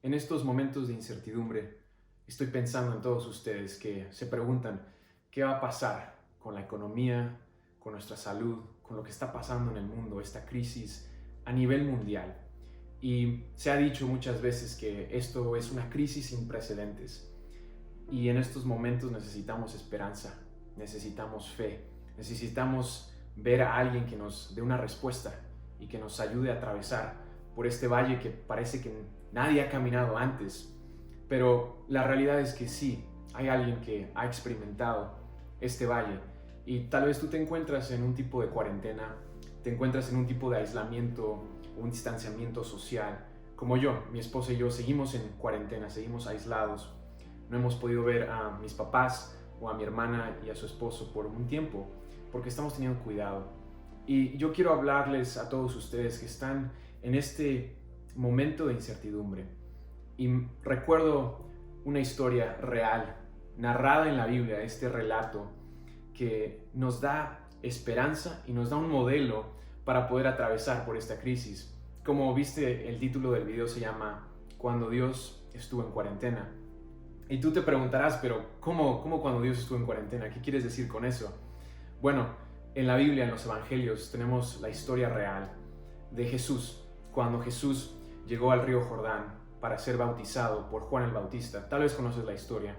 En estos momentos de incertidumbre, estoy pensando en todos ustedes que se preguntan qué va a pasar con la economía, con nuestra salud, con lo que está pasando en el mundo, esta crisis a nivel mundial. Y se ha dicho muchas veces que esto es una crisis sin precedentes. Y en estos momentos necesitamos esperanza, necesitamos fe, necesitamos ver a alguien que nos dé una respuesta y que nos ayude a atravesar por este valle que parece que nadie ha caminado antes. Pero la realidad es que sí, hay alguien que ha experimentado este valle y tal vez tú te encuentras en un tipo de cuarentena, te encuentras en un tipo de aislamiento, un distanciamiento social, como yo, mi esposa y yo seguimos en cuarentena, seguimos aislados. No hemos podido ver a mis papás o a mi hermana y a su esposo por un tiempo porque estamos teniendo cuidado. Y yo quiero hablarles a todos ustedes que están en este momento de incertidumbre. Y recuerdo una historia real, narrada en la Biblia, este relato que nos da esperanza y nos da un modelo para poder atravesar por esta crisis. Como viste, el título del video se llama Cuando Dios estuvo en cuarentena. Y tú te preguntarás, pero ¿cómo cuando Dios estuvo en cuarentena? ¿Qué quieres decir con eso? Bueno, en la Biblia, en los Evangelios, tenemos la historia real de Jesús. Cuando Jesús llegó al río Jordán para ser bautizado por Juan el Bautista. Tal vez conoces la historia.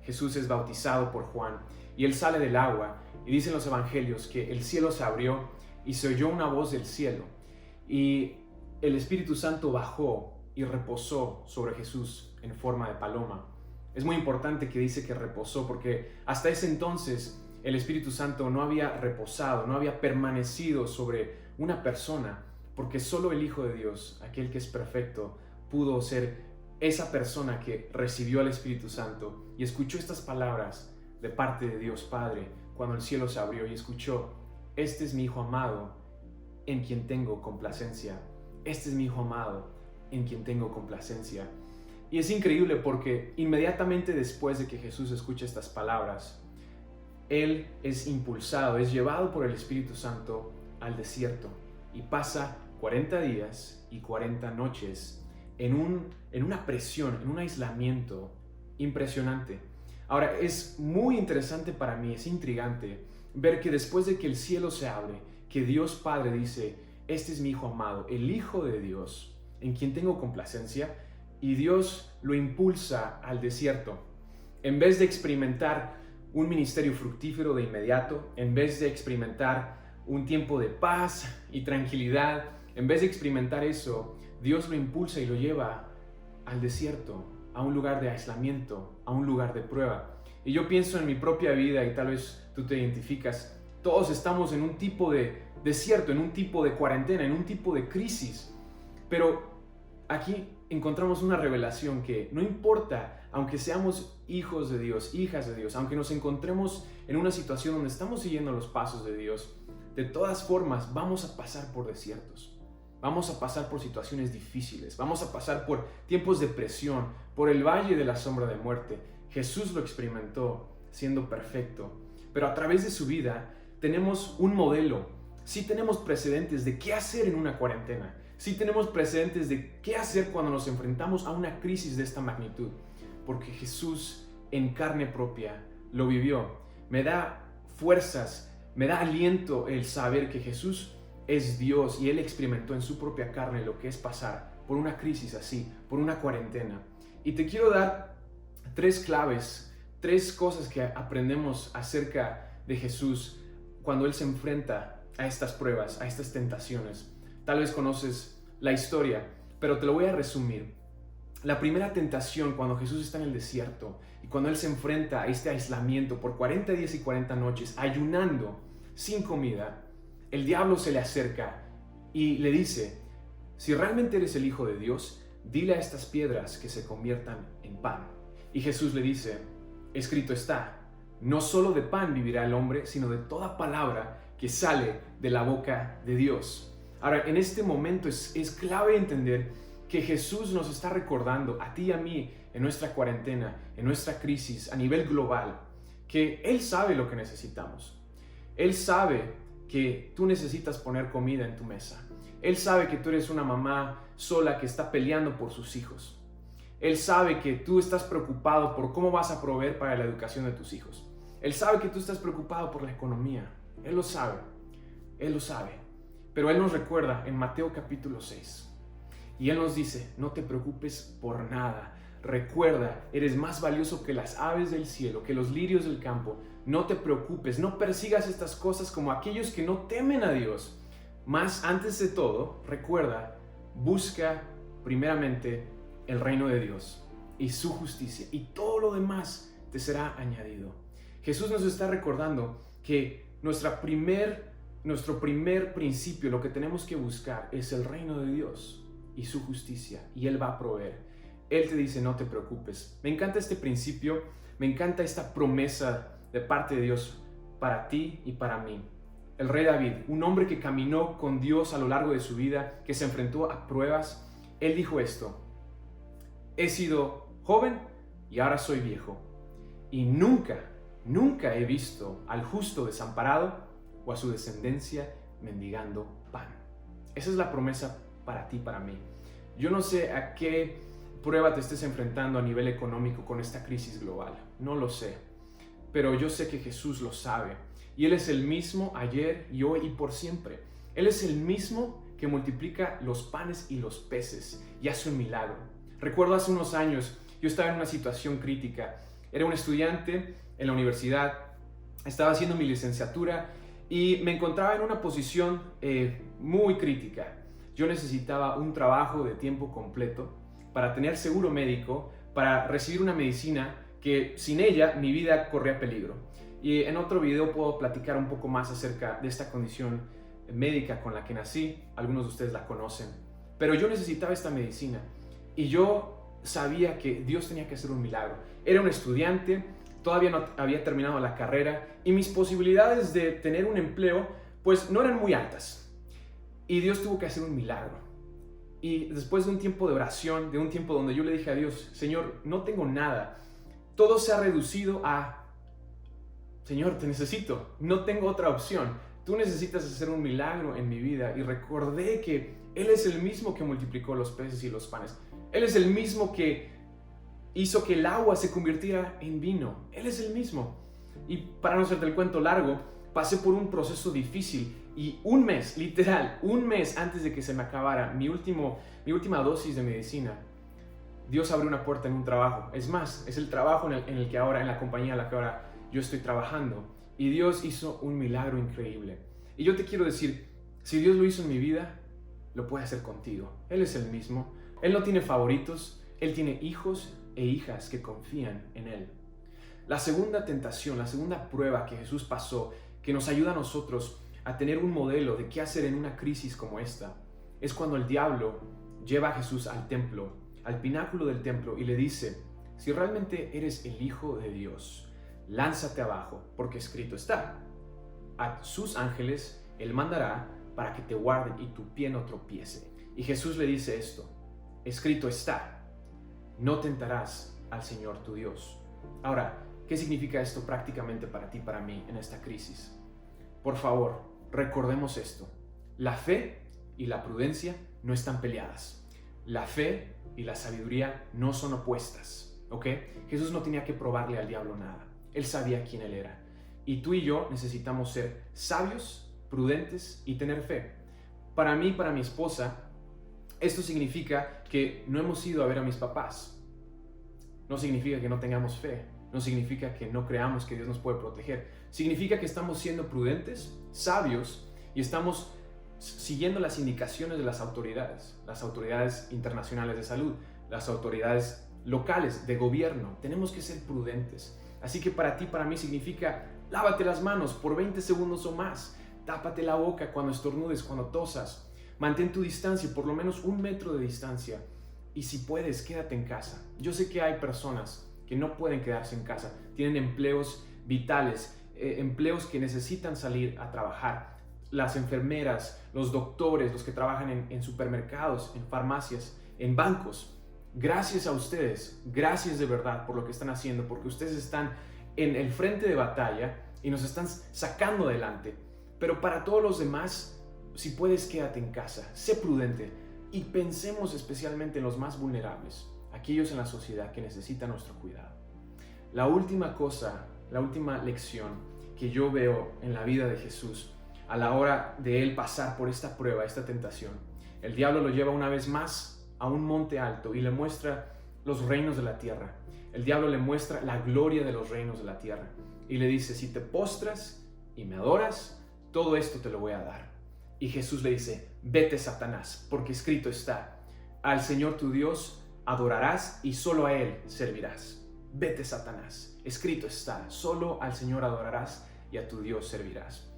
Jesús es bautizado por Juan y él sale del agua y dicen los Evangelios que el cielo se abrió y se oyó una voz del cielo. Y el Espíritu Santo bajó y reposó sobre Jesús en forma de paloma. Es muy importante que dice que reposó porque hasta ese entonces el Espíritu Santo no había reposado, no había permanecido sobre una persona, porque solo el Hijo de Dios, aquel que es perfecto, pudo ser esa persona que recibió al Espíritu Santo y escuchó estas palabras de parte de Dios Padre cuando el cielo se abrió y escuchó: este es mi Hijo amado en quien tengo complacencia. Este es mi Hijo amado en quien tengo complacencia. Y es increíble porque inmediatamente después de que Jesús escucha estas palabras, Él es impulsado, es llevado por el Espíritu Santo al desierto y pasa 40 días y 40 noches en una presión, en un aislamiento impresionante. Ahora, es muy interesante para mí, es intrigante ver que después de que el cielo se abre, que Dios Padre dice: este es mi Hijo amado, el Hijo de Dios, en quien tengo complacencia, y Dios lo impulsa al desierto. En vez de experimentar un ministerio fructífero de inmediato, en vez de experimentar un tiempo de paz y tranquilidad, en vez de experimentar eso, Dios lo impulsa y lo lleva al desierto, a un lugar de aislamiento, a un lugar de prueba. Y yo pienso en mi propia vida y tal vez tú te identificas. Todos estamos en un tipo de desierto, en un tipo de cuarentena, en un tipo de crisis. Pero aquí encontramos una revelación que no importa, aunque seamos hijos de Dios, hijas de Dios, aunque nos encontremos en una situación donde estamos siguiendo los pasos de Dios, de todas formas vamos a pasar por desiertos. Vamos a pasar por situaciones difíciles, vamos a pasar por tiempos de presión, por el valle de la sombra de muerte. Jesús lo experimentó siendo perfecto, pero a través de su vida tenemos un modelo. Sí tenemos precedentes de qué hacer en una cuarentena. Sí tenemos precedentes de qué hacer cuando nos enfrentamos a una crisis de esta magnitud, porque Jesús en carne propia lo vivió. Me da fuerzas, me da aliento el saber que Jesús es Dios y Él experimentó en su propia carne lo que es pasar por una crisis así, por una cuarentena. Y te quiero dar tres claves, tres cosas que aprendemos acerca de Jesús cuando Él se enfrenta a estas pruebas, a estas tentaciones. Tal vez conoces la historia, pero te lo voy a resumir. La primera tentación cuando Jesús está en el desierto y cuando Él se enfrenta a este aislamiento por 40 días y 40 noches, ayunando, sin comida, el diablo se le acerca y le dice: si realmente eres el Hijo de Dios, dile a estas piedras que se conviertan en pan. Y Jesús le dice: escrito está, no solo de pan vivirá el hombre, sino de toda palabra que sale de la boca de Dios. Ahora, en este momento es clave entender que Jesús nos está recordando a ti y a mí en nuestra cuarentena, en nuestra crisis a nivel global, que Él sabe lo que necesitamos. Él sabe que tú necesitas poner comida en tu mesa. Él sabe que tú eres una mamá sola que está peleando por sus hijos. Él sabe que tú estás preocupado por cómo vas a proveer para la educación de tus hijos. Él sabe que tú estás preocupado por la economía. Él lo sabe. Él lo sabe. Pero Él nos recuerda en Mateo capítulo 6. Y Él nos dice, no te preocupes por nada. Recuerda, eres más valioso que las aves del cielo, que los lirios del campo. No te preocupes, no persigas estas cosas como aquellos que no temen a Dios. Mas antes de todo, recuerda, busca primeramente el reino de Dios y su justicia, y todo lo demás te será añadido. Jesús nos está recordando que nuestro primer principio, lo que tenemos que buscar es el reino de Dios y su justicia, y Él va a proveer. Él te dice, no te preocupes. Me encanta este principio, me encanta esta promesa de parte de Dios para ti y para mí. El rey David, un hombre que caminó con Dios a lo largo de su vida, que se enfrentó a pruebas, él dijo esto: he sido joven y ahora soy viejo, y nunca he visto al justo desamparado o a su descendencia mendigando pan. Esa es la promesa para ti, para mí. Yo no sé a qué prueba te estés enfrentando a nivel económico con esta crisis global, no lo sé, pero yo sé que Jesús lo sabe, y Él es el mismo ayer y hoy y por siempre. Él es el mismo que multiplica los panes y los peces y hace un milagro. Recuerdo hace unos años, yo estaba en una situación crítica. Era un estudiante en la universidad, estaba haciendo mi licenciatura y me encontraba en una posición muy crítica. Yo necesitaba un trabajo de tiempo completo para tener seguro médico, para recibir una medicina que sin ella mi vida corría peligro. Y en otro video puedo platicar un poco más acerca de esta condición médica con la que nací. Algunos de ustedes la conocen. Pero yo necesitaba esta medicina y yo sabía que Dios tenía que hacer un milagro. Era un estudiante, todavía no había terminado la carrera y mis posibilidades de tener un empleo pues no eran muy altas. Y Dios tuvo que hacer un milagro. Y después de un tiempo de oración, de un tiempo donde yo le dije a Dios, Señor, no tengo nada. Todo se ha reducido a, Señor, te necesito, no tengo otra opción. Tú necesitas hacer un milagro en mi vida. Y recordé que Él es el mismo que multiplicó los peces y los panes. Él es el mismo que hizo que el agua se convirtiera en vino. Él es el mismo. Y para no hacerte el cuento largo, pasé por un proceso difícil y un mes, literal, un mes antes de que se me acabara mi última dosis de medicina, Dios abrió una puerta en un trabajo. Es más, es el trabajo en el que ahora, en la compañía en la que ahora yo estoy trabajando. Y Dios hizo un milagro increíble. Y yo te quiero decir, si Dios lo hizo en mi vida, lo puede hacer contigo. Él es el mismo. Él no tiene favoritos. Él tiene hijos e hijas que confían en Él. La segunda tentación, la segunda prueba que Jesús pasó, que nos ayuda a nosotros a tener un modelo de qué hacer en una crisis como esta, es cuando el diablo lleva a Jesús al templo, al pináculo del templo, y le dice, si realmente eres el Hijo de Dios, lánzate abajo, porque escrito está, a sus ángeles Él mandará para que te guarden y tu pie no tropiece. Y Jesús le dice esto, escrito está, no tentarás al Señor tu Dios. Ahora, ¿qué significa esto prácticamente para ti, para mí, en esta crisis? Por favor, recordemos esto. La fe y la prudencia no están peleadas. La fe y la sabiduría no son opuestas, ¿ok? Jesús no tenía que probarle al diablo nada. Él sabía quién Él era. Y tú y yo necesitamos ser sabios, prudentes y tener fe. Para mí, para mi esposa, esto significa que no hemos ido a ver a mis papás. No significa que no tengamos fe. No significa que no creamos que Dios nos puede proteger. Significa que estamos siendo prudentes, sabios, y estamos siguiendo las indicaciones de las autoridades internacionales de salud, las autoridades locales de gobierno. Tenemos que ser prudentes. Así que para ti, para mí, significa lávate las manos por 20 segundos o más. Tápate la boca cuando estornudes, cuando tosas. Mantén tu distancia, por lo menos 1 metro de distancia. Y si puedes, quédate en casa. Yo sé que hay personas que no pueden quedarse en casa. Tienen empleos vitales, empleos que necesitan salir a trabajar. Las enfermeras, los doctores, los que trabajan en supermercados, en farmacias, en bancos. Gracias a ustedes, gracias de verdad por lo que están haciendo, porque ustedes están en el frente de batalla y nos están sacando adelante. Pero para todos los demás, si puedes, quédate en casa, sé prudente y pensemos especialmente en los más vulnerables, aquellos en la sociedad que necesitan nuestro cuidado. La última cosa, la última lección que yo veo en la vida de Jesús a la hora de él pasar por esta prueba, esta tentación, el diablo lo lleva una vez más a un monte alto y le muestra los reinos de la tierra. El diablo le muestra la gloria de los reinos de la tierra y le dice: si te postras y me adoras, todo esto te lo voy a dar. Y Jesús le dice: vete, Satanás, porque escrito está: al Señor tu Dios adorarás y solo a Él servirás. Vete, Satanás, escrito está: solo al Señor adorarás y a tu Dios servirás.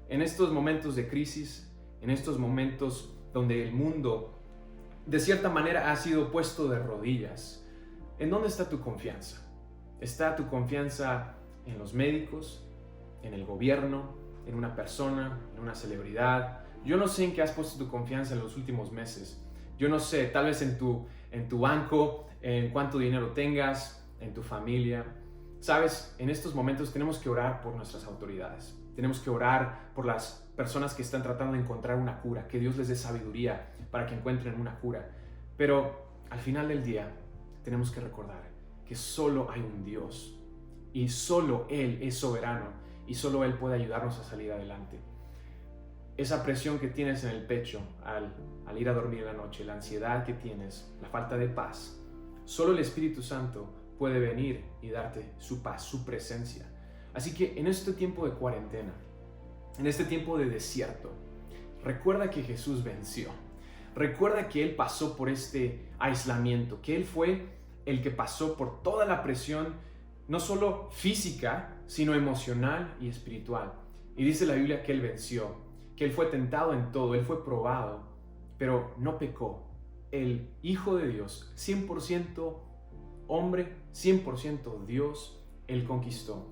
En estos momentos de crisis, en estos momentos donde el mundo de cierta manera ha sido puesto de rodillas, ¿en dónde está tu confianza? ¿Está tu confianza en los médicos, en el gobierno, en una persona, en una celebridad? Yo no sé en qué has puesto tu confianza en los últimos meses. Yo no sé, tal vez en tu banco, en cuánto dinero tengas, en tu familia. Sabes, en estos momentos tenemos que orar por nuestras autoridades. Tenemos que orar por las personas que están tratando de encontrar una cura, que Dios les dé sabiduría para que encuentren una cura. Pero al final del día tenemos que recordar que solo hay un Dios y solo Él es soberano y solo Él puede ayudarnos a salir adelante. Esa presión que tienes en el pecho al ir a dormir en la noche, la ansiedad que tienes, la falta de paz, solo el Espíritu Santo puede venir y darte su paz, su presencia. Así que en este tiempo de cuarentena, en este tiempo de desierto, recuerda que Jesús venció. Recuerda que Él pasó por este aislamiento, que Él fue el que pasó por toda la presión, no solo física, sino emocional y espiritual. Y dice la Biblia que Él venció, que Él fue tentado en todo, Él fue probado, pero no pecó. El Hijo de Dios, 100% hombre, 100% Dios, Él conquistó.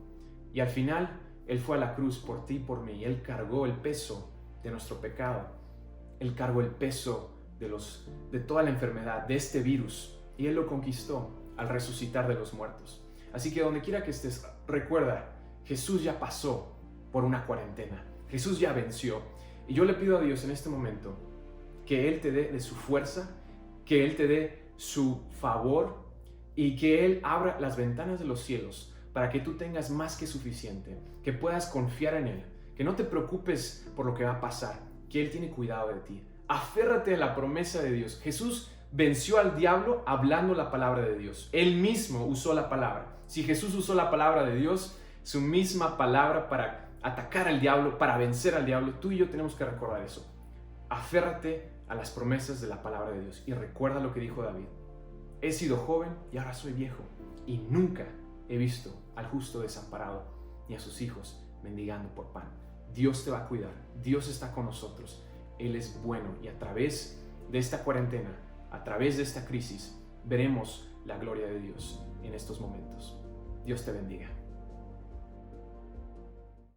Y al final, Él fue a la cruz por ti y por mí. Él cargó el peso de nuestro pecado. Él cargó el peso de toda la enfermedad, de este virus. Y Él lo conquistó al resucitar de los muertos. Así que donde quiera que estés, recuerda, Jesús ya pasó por una cuarentena. Jesús ya venció. Y yo le pido a Dios en este momento que Él te dé de su fuerza, que Él te dé su favor y que Él abra las ventanas de los cielos para que tú tengas más que suficiente, que puedas confiar en Él, que no te preocupes por lo que va a pasar, que Él tiene cuidado de ti. Aférrate a la promesa de Dios. Jesús venció al diablo hablando la palabra de Dios. Él mismo usó la palabra. Si Jesús usó la palabra de Dios, su misma palabra para atacar al diablo, para vencer al diablo, tú y yo tenemos que recordar eso. Aférrate a las promesas de la palabra de Dios y recuerda lo que dijo David: he sido joven y ahora soy viejo y nunca he visto al justo desamparado ni a sus hijos mendigando por pan. Dios te va a cuidar, Dios está con nosotros, Él es bueno y a través de esta cuarentena, a través de esta crisis, veremos la gloria de Dios en estos momentos. Dios te bendiga.